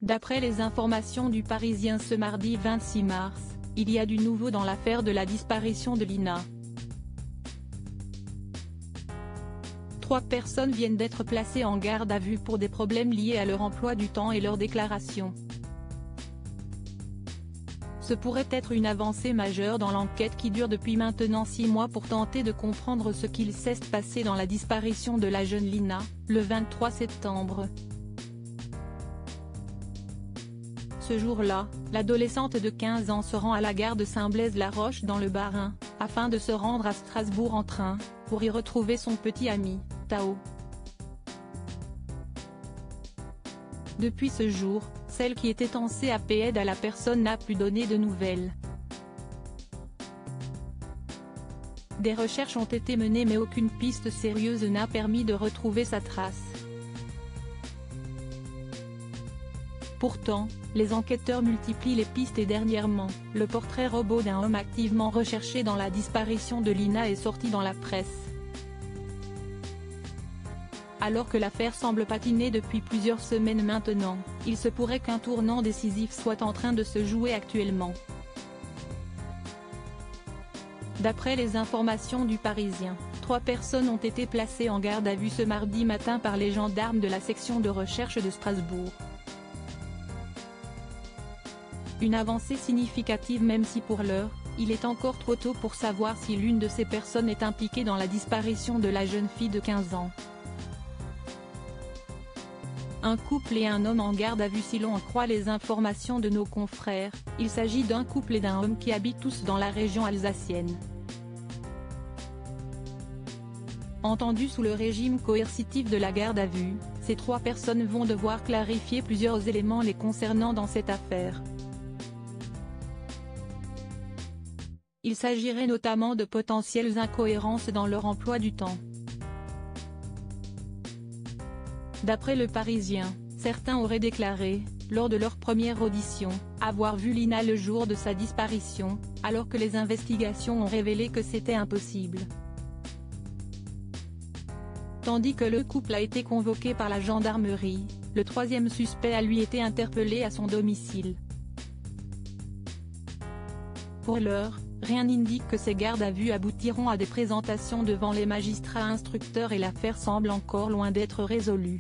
D'après les informations du Parisien ce mardi 26 mars, il y a du nouveau dans l'affaire de la disparition de Lina. 3 personnes viennent d'être placées en garde à vue pour des problèmes liés à leur emploi du temps et leurs déclarations. Ce pourrait être une avancée majeure dans l'enquête qui dure depuis maintenant 6 mois pour tenter de comprendre ce qu'il s'est passé dans la disparition de la jeune Lina, le 23 septembre. Ce jour-là, l'adolescente de 15 ans se rend à la gare de Saint-Blaise-la-Roche dans le Bas-Rhin, afin de se rendre à Strasbourg en train, pour y retrouver son petit ami, Tao. Depuis ce jour, celle qui était en CAPD à la personne n'a plus donné de nouvelles. Des recherches ont été menées mais aucune piste sérieuse n'a permis de retrouver sa trace. Pourtant, les enquêteurs multiplient les pistes et dernièrement, le portrait robot d'un homme activement recherché dans la disparition de Lina est sorti dans la presse. Alors que l'affaire semble patiner depuis plusieurs semaines maintenant, il se pourrait qu'un tournant décisif soit en train de se jouer actuellement. D'après les informations du Parisien, 3 personnes ont été placées en garde à vue ce mardi matin par les gendarmes de la section de recherche de Strasbourg. Une avancée significative même si pour l'heure, il est encore trop tôt pour savoir si l'une de ces personnes est impliquée dans la disparition de la jeune fille de 15 ans. Un couple et un homme en garde à vue si l'on en croit les informations de nos confrères, il s'agit d'un couple et d'un homme qui habitent tous dans la région alsacienne. Entendus sous le régime coercitif de la garde à vue, ces 3 personnes vont devoir clarifier plusieurs éléments les concernant dans cette affaire. Il s'agirait notamment de potentielles incohérences dans leur emploi du temps. D'après le Parisien, certains auraient déclaré, lors de leur première audition, avoir vu Lina le jour de sa disparition, alors que les investigations ont révélé que c'était impossible. Tandis que le couple a été convoqué par la gendarmerie, le 3e suspect a lui été interpellé à son domicile. Pour l'heure, rien n'indique que ces gardes à vue aboutiront à des présentations devant les magistrats instructeurs et l'affaire semble encore loin d'être résolue.